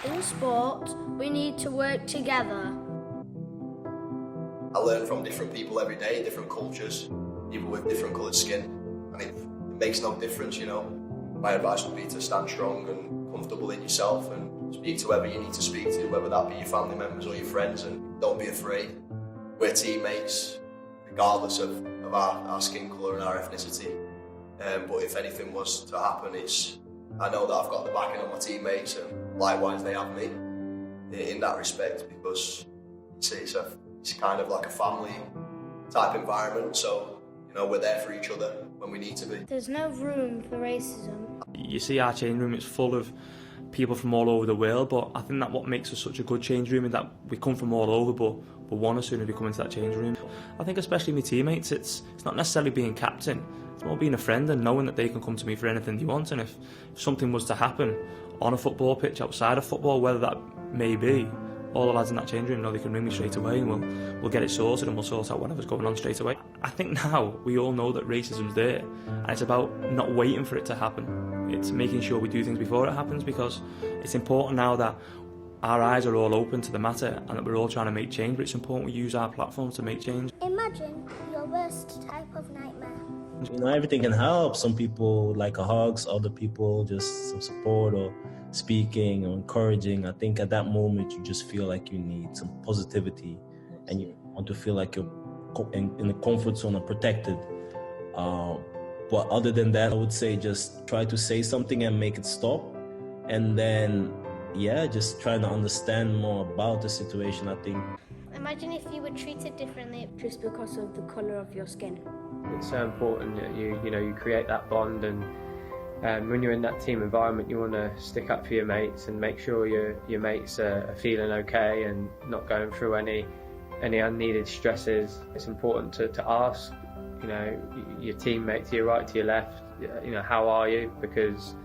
In sport, we need to work together. I learn from different people every day, different cultures, people with different coloured skin, and it makes no difference, you know. My advice would be to stand strong and comfortable in yourself and speak to whoever you need to speak to, whether that be your family members or your friends, and don't be afraid. We're teammates, regardless of our skin colour and our ethnicity. But if anything was to happen, I know that I've got the backing of my teammates, and likewise they have me in that respect, because it's kind of like a family type environment, so you know, we're there for each other when we need to be. There's no room for racism. You see our change room, it's full of people from all over the world, but I think that what makes us such a good change room is that we come from all over, but one as soon as we come into that change room. I think especially my teammates, it's not necessarily being captain, it's more being a friend and knowing that they can come to me for anything they want, and if something was to happen on a football pitch, outside of football, whether that may be, all the lads in that change room know they can ring me straight away, and we'll get it sorted, and we'll sort out whatever's going on straight away. I think now we all know that racism's there, and it's about not waiting for it to happen. It's making sure we do things before it happens, because it's important now that our eyes are all open to the matter and that we're all trying to make change, but it's important we use our platforms to make change. Imagine your worst type of nightmare. You know, everything can help. Some people like a hug, other people just some support or speaking or encouraging. I think at that moment you just feel like you need some positivity and you want to feel like you're in the comfort zone and protected. But other than that, I would say just try to say something and make it stop. And then, just trying to understand more about the situation, I think. Imagine if you were treated differently just because of the colour of your skin. It's so important that you create that bond, and when you're in that team environment, you want to stick up for your mates and make sure your mates are feeling okay and not going through any unneeded stresses. It's important to ask, your teammate to your right, to your left, how are you? Because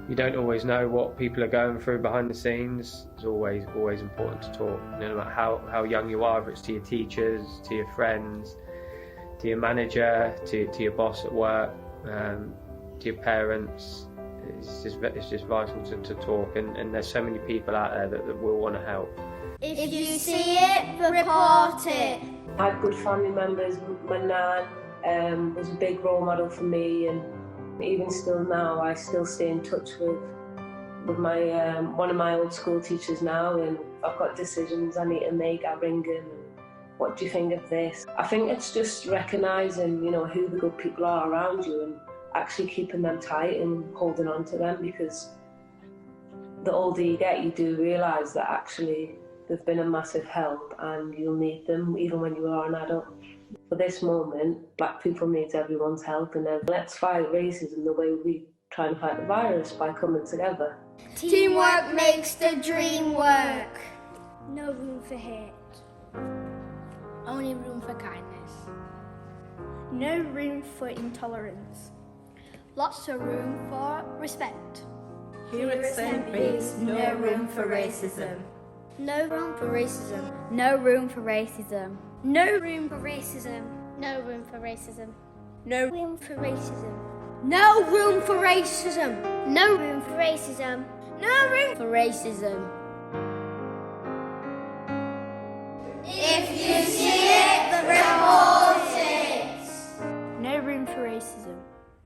you don't always know what people are going through behind the scenes. It's always important to talk, no matter how young you are, if it's to your teachers, to your friends, to your manager, to your boss at work, to your parents. It's just vital to talk, and there's so many people out there that will want to help. If you see it, report it. I had good family members. My nan was a big role model for me, and even still now, I still stay in touch with my one of my old school teachers now, and I've got decisions I need to make. I ring him. What do you think of this? I think it's just recognising, who the good people are around you and actually keeping them tight and holding on to them, because the older you get, you do realise that actually they've been a massive help and you'll need them even when you are an adult. For this moment, Black people need everyone's help, and then let's fight racism the way we try and fight the virus, by coming together. Teamwork makes the dream work. No room for hate. Only room for kindness. No room for intolerance. Lots of room for respect. Here at St. Bede's, no room for racism. No room for racism. No room for racism. No room for racism. No room for racism. No room for racism. No room for racism. No room for racism. No room for racism. If